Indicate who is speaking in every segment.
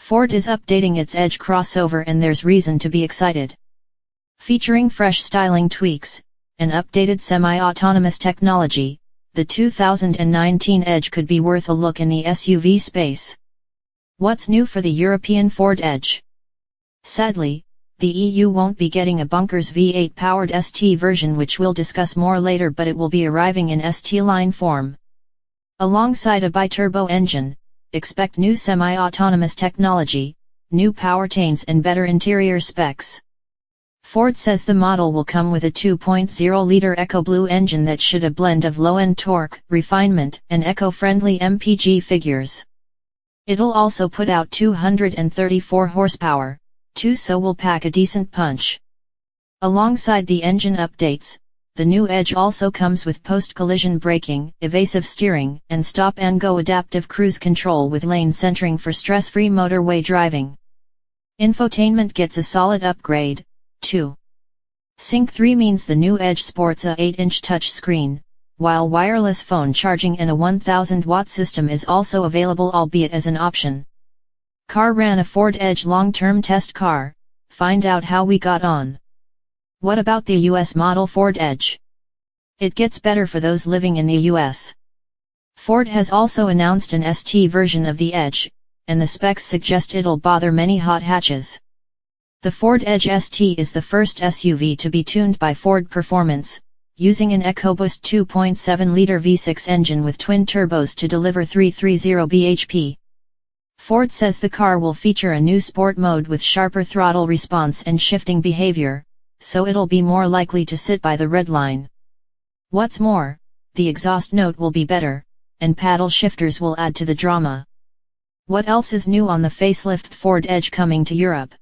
Speaker 1: Ford is updating its Edge crossover and there's reason to be excited. Featuring fresh styling tweaks, and updated semi-autonomous technology, the 2019 Edge could be worth a look in the SUV space. What's new for the European Ford Edge? Sadly, the EU won't be getting a bunkers V8-powered ST version, which we'll discuss more later, but it will be arriving in ST line form. Alongside a bi-turbo engine, expect new semi-autonomous technology, new powertrains and better interior specs. Ford says the model will come with a 2.0-liter EcoBlue engine that should a blend of low-end torque, refinement, and eco-friendly MPG figures. It'll also put out 234 horsepower, so will pack a decent punch. Alongside the engine updates, the new Edge also comes with post-collision braking, evasive steering, and stop-and-go adaptive cruise control with lane centering for stress-free motorway driving. Infotainment gets a solid upgrade, too. Sync 3 means the new Edge sports a 8-inch touchscreen, while wireless phone charging and a 1000-watt system is also available, albeit as an option. Car ran a Ford Edge long-term test car. Find out how we got on. What about the US model Ford Edge? It gets better for those living in the US. Ford has also announced an ST version of the Edge, and the specs suggest it'll bother many hot hatches. The Ford Edge ST is the first SUV to be tuned by Ford Performance, using an EcoBoost 2.7-liter V6 engine with twin turbos to deliver 330 bhp. Ford says the car will feature a new sport mode with sharper throttle response and shifting behavior, so it'll be more likely to sit by the red line. What's more, the exhaust note will be better, and paddle shifters will add to the drama. What else is new on the facelifted Ford Edge coming to Europe?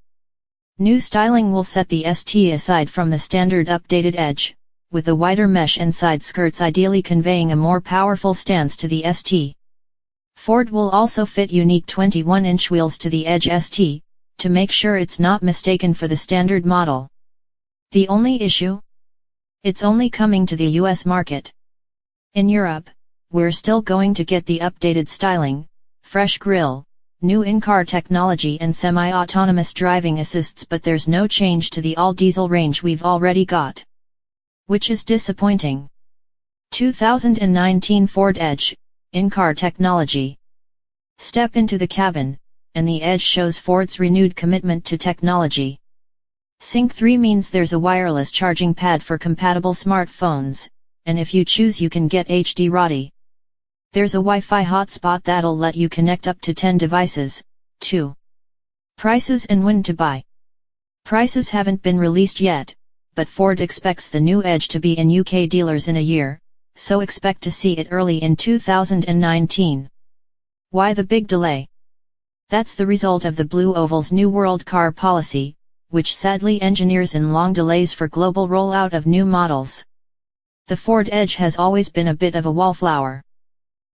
Speaker 1: New styling will set the ST aside from the standard updated Edge, with a wider mesh and side skirts ideally conveying a more powerful stance to the ST. Ford will also fit unique 21-inch wheels to the Edge ST, to make sure it's not mistaken for the standard model. The only issue? It's only coming to the US market. In Europe, we're still going to get the updated styling, fresh grille, new in-car technology and semi-autonomous driving assists, but there's no change to the all-diesel range we've already got. Which is disappointing. 2019 Ford Edge, in-car technology. Step into the cabin, and the Edge shows Ford's renewed commitment to technology. Sync 3 means there's a wireless charging pad for compatible smartphones, and if you choose you can get HD RADI. There's a Wi-Fi hotspot that'll let you connect up to 10 devices, too. Prices and when to buy. Prices haven't been released yet, but Ford expects the new Edge to be in UK dealers in a year, so expect to see it early in 2019. Why the big delay? That's the result of the Blue Oval's New World Car policy, which sadly engineers in long delays for global rollout of new models. The Ford Edge has always been a bit of a wallflower.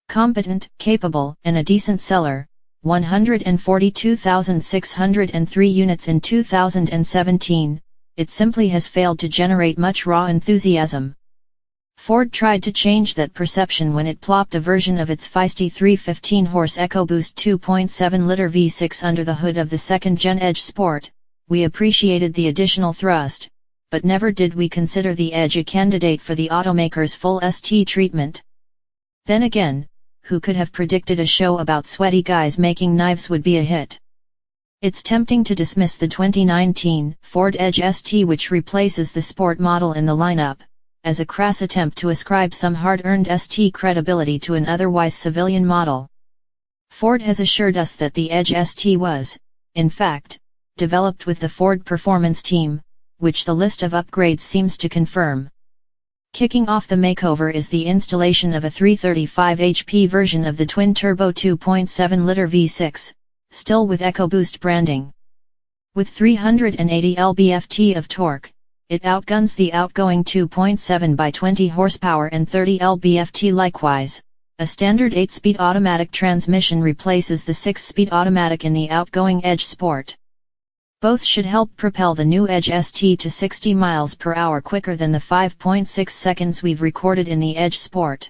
Speaker 1: Competent, capable, and a decent seller, 142,603 units in 2017, it simply has failed to generate much raw enthusiasm. Ford tried to change that perception when it plopped a version of its feisty 315-horse EcoBoost 2.7-liter V6 under the hood of the second-gen Edge Sport. We appreciated the additional thrust, but never did we consider the Edge a candidate for the automaker's full ST treatment. Then again, who could have predicted a show about sweaty guys making knives would be a hit? It's tempting to dismiss the 2019 Ford Edge ST, which replaces the sport model in the lineup, as a crass attempt to ascribe some hard-earned ST credibility to an otherwise civilian model. Ford has assured us that the Edge ST was, in fact, developed with the Ford Performance team, which the list of upgrades seems to confirm. Kicking off the makeover is the installation of a 335 HP version of the twin-turbo 2.7-liter V6, still with EcoBoost branding. With 380 lb-ft of torque, it outguns the outgoing 2.7 by 20 horsepower and 30 lb-ft. Likewise, a standard 8-speed automatic transmission replaces the 6-speed automatic in the outgoing Edge Sport. Both should help propel the new Edge ST to 60 miles per hour quicker than the 5.6 seconds we've recorded in the Edge Sport.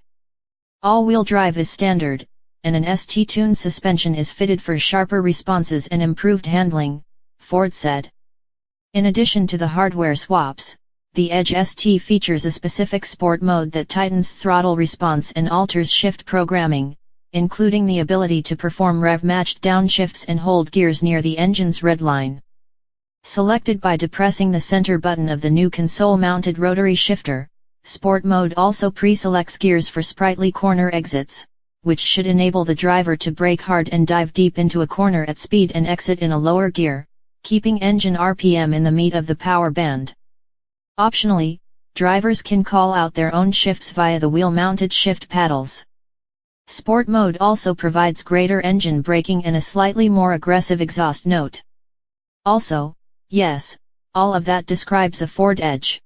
Speaker 1: All-wheel drive is standard, and an ST-tuned suspension is fitted for sharper responses and improved handling, Ford said. In addition to the hardware swaps, the Edge ST features a specific sport mode that tightens throttle response and alters shift programming, including the ability to perform rev-matched downshifts and hold gears near the engine's redline. Selected by depressing the center button of the new console-mounted rotary shifter, Sport Mode also pre-selects gears for sprightly corner exits, which should enable the driver to brake hard and dive deep into a corner at speed and exit in a lower gear, keeping engine RPM in the meat of the power band. Optionally, drivers can call out their own shifts via the wheel-mounted shift paddles. Sport Mode also provides greater engine braking and a slightly more aggressive exhaust note. Also, yes, all of that describes a Ford Edge.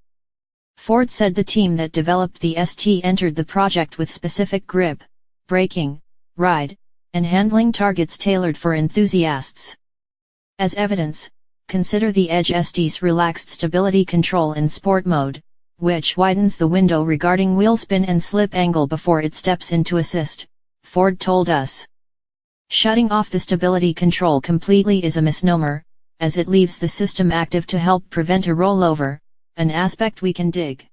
Speaker 1: Ford said the team that developed the ST entered the project with specific grip, braking, ride, and handling targets tailored for enthusiasts. As evidence, consider the Edge ST's relaxed stability control in Sport Mode, which widens the window regarding wheel spin and slip angle before it steps into assist, Ford told us. Shutting off the stability control completely is a misnomer, as it leaves the system active to help prevent a rollover, an aspect we can dig.